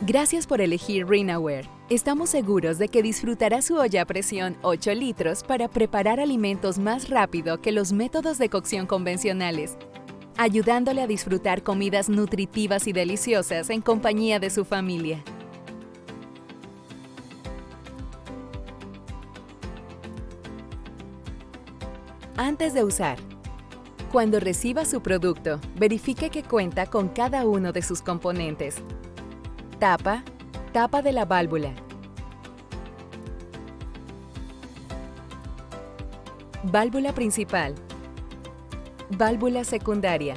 Gracias por elegir Rinaware. Estamos seguros de que disfrutará su olla a presión 8 litros para preparar alimentos más rápido que los métodos de cocción convencionales, ayudándole a disfrutar comidas nutritivas y deliciosas en compañía de su familia. Antes de usar. Cuando reciba su producto, verifique que cuenta con cada uno de sus componentes. Tapa, tapa de la válvula. Válvula principal. Válvula secundaria.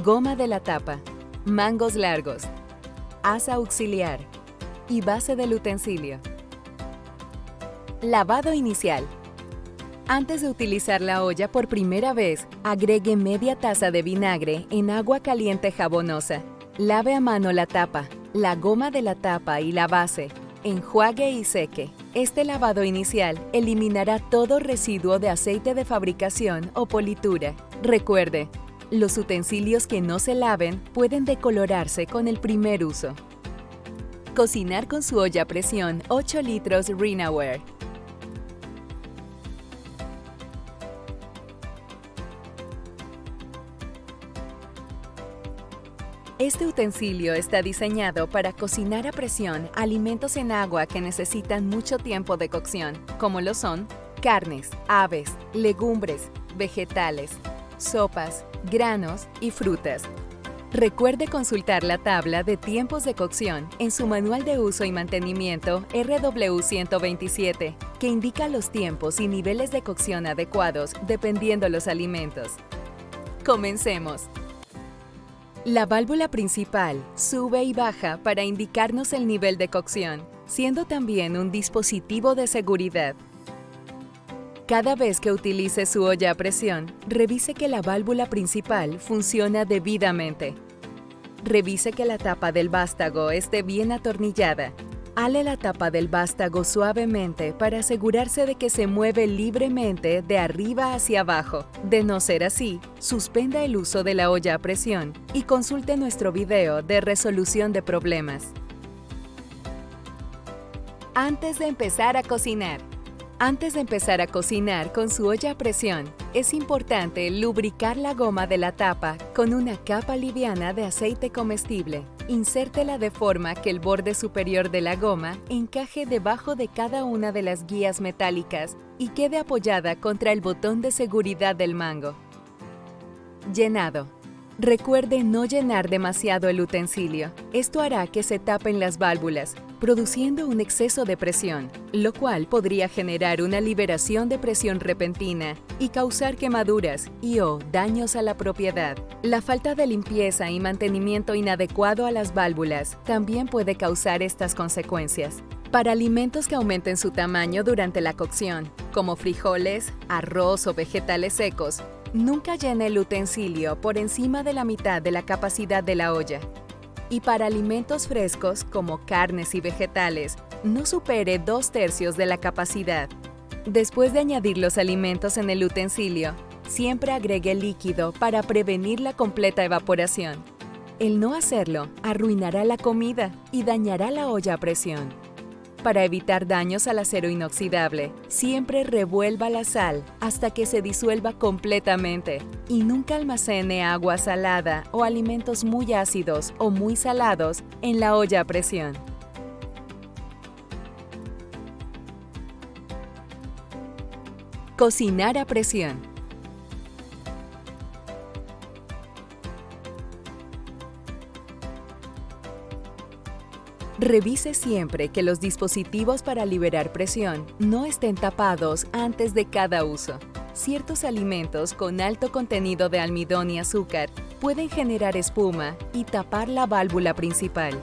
Goma de la tapa. Mangos largos. Asa auxiliar. Y base del utensilio. Lavado inicial. Antes de utilizar la olla por primera vez, agregue media taza de vinagre en agua caliente jabonosa. Lave a mano la tapa, la goma de la tapa y la base. Enjuague y seque. Este lavado inicial eliminará todo residuo de aceite de fabricación o politura. Recuerde, los utensilios que no se laven pueden decolorarse con el primer uso. Cocinar con su olla a presión 8 litros Rinaware. Este utensilio está diseñado para cocinar a presión alimentos en agua que necesitan mucho tiempo de cocción, como lo son carnes, aves, legumbres, vegetales, sopas, granos y frutas. Recuerde consultar la tabla de tiempos de cocción en su Manual de Uso y Mantenimiento RW127, que indica los tiempos y niveles de cocción adecuados dependiendo los alimentos. Comencemos. La válvula principal sube y baja para indicarnos el nivel de cocción, siendo también un dispositivo de seguridad. Cada vez que utilice su olla a presión, revise que la válvula principal funciona debidamente. Revise que la tapa del vástago esté bien atornillada. Ale la tapa del vástago suavemente para asegurarse de que se mueve libremente de arriba hacia abajo. De no ser así, suspenda el uso de la olla a presión y consulte nuestro video de resolución de problemas. Antes de empezar a cocinar. Antes de empezar a cocinar con su olla a presión, es importante lubricar la goma de la tapa con una capa liviana de aceite comestible. Insértela de forma que el borde superior de la goma encaje debajo de cada una de las guías metálicas y quede apoyada contra el botón de seguridad del mango. Llenado. Recuerde no llenar demasiado el utensilio. Esto hará que se tapen las válvulas, produciendo un exceso de presión, lo cual podría generar una liberación de presión repentina y causar quemaduras o daños a la propiedad. La falta de limpieza y mantenimiento inadecuado a las válvulas también puede causar estas consecuencias. Para alimentos que aumenten su tamaño durante la cocción, como frijoles, arroz o vegetales secos, nunca llene el utensilio por encima de la mitad de la capacidad de la olla. Y para alimentos frescos, como carnes y vegetales, no supere 2/3 de la capacidad. Después de añadir los alimentos en el utensilio, siempre agregue líquido para prevenir la completa evaporación. El no hacerlo arruinará la comida y dañará la olla a presión. Para evitar daños al acero inoxidable, siempre revuelva la sal hasta que se disuelva completamente y nunca almacene agua salada o alimentos muy ácidos o muy salados en la olla a presión. Cocinar a presión. Revise siempre que los dispositivos para liberar presión no estén tapados antes de cada uso. Ciertos alimentos con alto contenido de almidón y azúcar pueden generar espuma y tapar la válvula principal.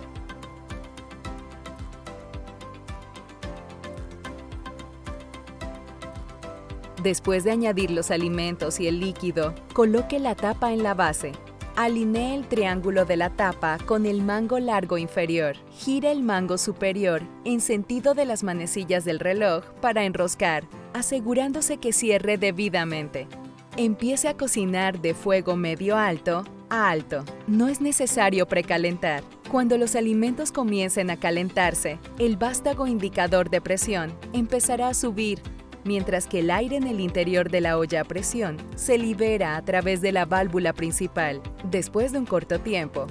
Después de añadir los alimentos y el líquido, coloque la tapa en la base. Alinee el triángulo de la tapa con el mango largo inferior. Gire el mango superior en sentido de las manecillas del reloj para enroscar, asegurándose que cierre debidamente. Empiece a cocinar de fuego medio alto a alto. No es necesario precalentar. Cuando los alimentos comiencen a calentarse, el vástago indicador de presión empezará a subir, mientras que el aire en el interior de la olla a presión se libera a través de la válvula principal. Después de un corto tiempo,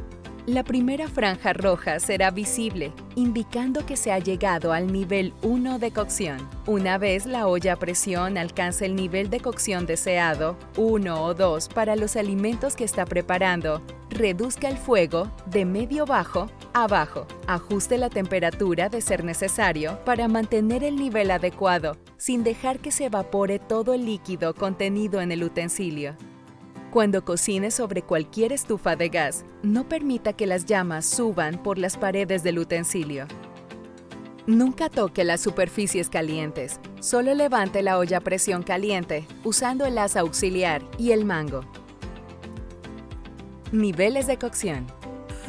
la primera franja roja será visible, indicando que se ha llegado al nivel 1 de cocción. Una vez la olla a presión alcance el nivel de cocción deseado, 1 o 2 para los alimentos que está preparando, reduzca el fuego de medio bajo a bajo. Ajuste la temperatura de ser necesario para mantener el nivel adecuado, sin dejar que se evapore todo el líquido contenido en el utensilio. Cuando cocine sobre cualquier estufa de gas, no permita que las llamas suban por las paredes del utensilio. Nunca toque las superficies calientes, solo levante la olla a presión caliente usando el asa auxiliar y el mango. Niveles de cocción.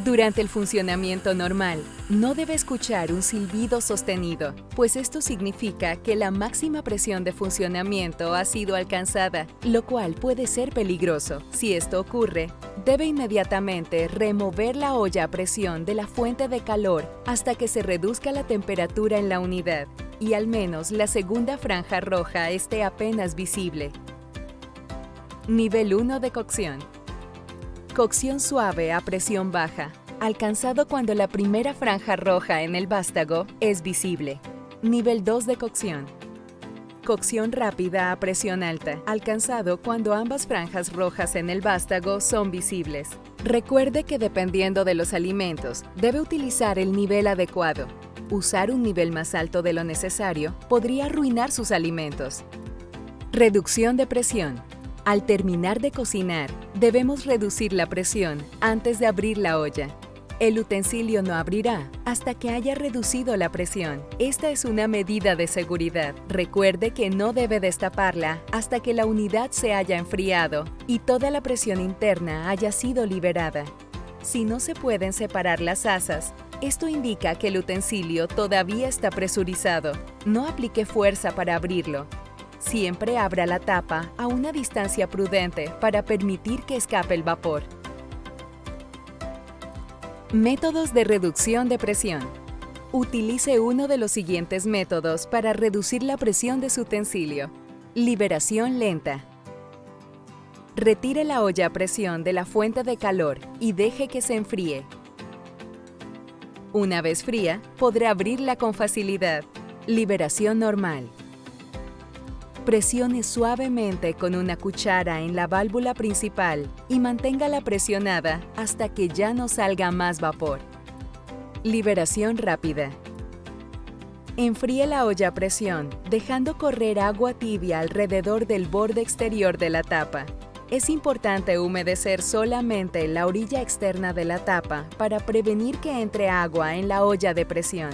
Durante el funcionamiento normal, no debe escuchar un silbido sostenido, pues esto significa que la máxima presión de funcionamiento ha sido alcanzada, lo cual puede ser peligroso. Si esto ocurre, debe inmediatamente remover la olla a presión de la fuente de calor hasta que se reduzca la temperatura en la unidad y al menos la segunda franja roja esté apenas visible. Nivel 1 de cocción. Cocción suave a presión baja, alcanzado cuando la primera franja roja en el vástago es visible. Nivel 2 de cocción. Cocción rápida a presión alta, alcanzado cuando ambas franjas rojas en el vástago son visibles. Recuerde que dependiendo de los alimentos, debe utilizar el nivel adecuado. Usar un nivel más alto de lo necesario podría arruinar sus alimentos. Reducción de presión. Al terminar de cocinar, debemos reducir la presión antes de abrir la olla. El utensilio no abrirá hasta que haya reducido la presión. Esta es una medida de seguridad. Recuerde que no debe destaparla hasta que la unidad se haya enfriado y toda la presión interna haya sido liberada. Si no se pueden separar las asas, esto indica que el utensilio todavía está presurizado. No aplique fuerza para abrirlo. Siempre abra la tapa a una distancia prudente para permitir que escape el vapor. Métodos de reducción de presión. Utilice uno de los siguientes métodos para reducir la presión de su utensilio. Liberación lenta. Retire la olla a presión de la fuente de calor y deje que se enfríe. Una vez fría, podrá abrirla con facilidad. Liberación normal. Presione suavemente con una cuchara en la válvula principal y manténgala presionada hasta que ya no salga más vapor. Liberación rápida. Enfríe la olla a presión, dejando correr agua tibia alrededor del borde exterior de la tapa. Es importante humedecer solamente la orilla externa de la tapa para prevenir que entre agua en la olla de presión.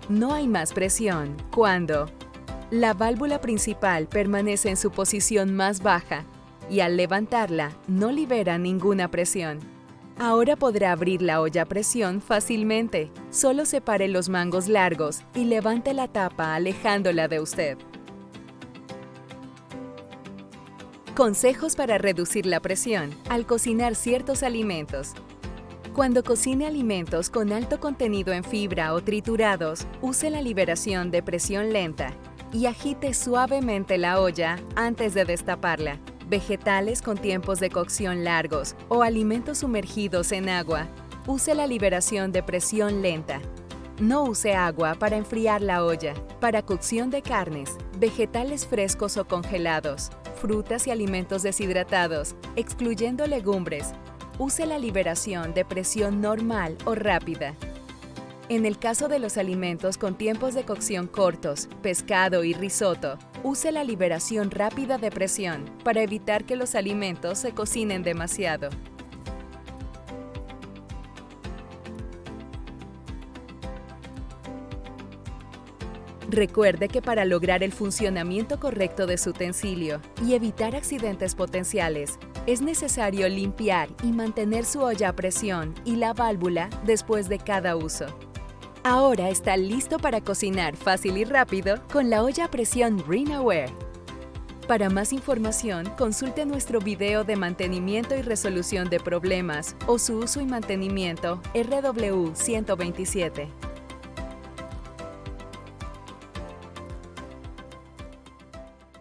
No hay más presión cuando la válvula principal permanece en su posición más baja y al levantarla no libera ninguna presión. Ahora podrá abrir la olla a presión fácilmente. Solo separe los mangos largos y levante la tapa alejándola de usted. Consejos para reducir la presión al cocinar ciertos alimentos. Cuando cocine alimentos con alto contenido en fibra o triturados, use la liberación de presión lenta y agite suavemente la olla antes de destaparla. Vegetales con tiempos de cocción largos o alimentos sumergidos en agua, use la liberación de presión lenta. No use agua para enfriar la olla. Para cocción de carnes, vegetales frescos o congelados, frutas y alimentos deshidratados, excluyendo legumbres, use la liberación de presión normal o rápida. En el caso de los alimentos con tiempos de cocción cortos, pescado y risotto, use la liberación rápida de presión para evitar que los alimentos se cocinen demasiado. Recuerde que para lograr el funcionamiento correcto de su utensilio y evitar accidentes potenciales, es necesario limpiar y mantener su olla a presión y la válvula después de cada uso. Ahora está listo para cocinar fácil y rápido con la olla a presión ReNAware. Para más información, consulte nuestro video de mantenimiento y resolución de problemas o su uso y mantenimiento RW127.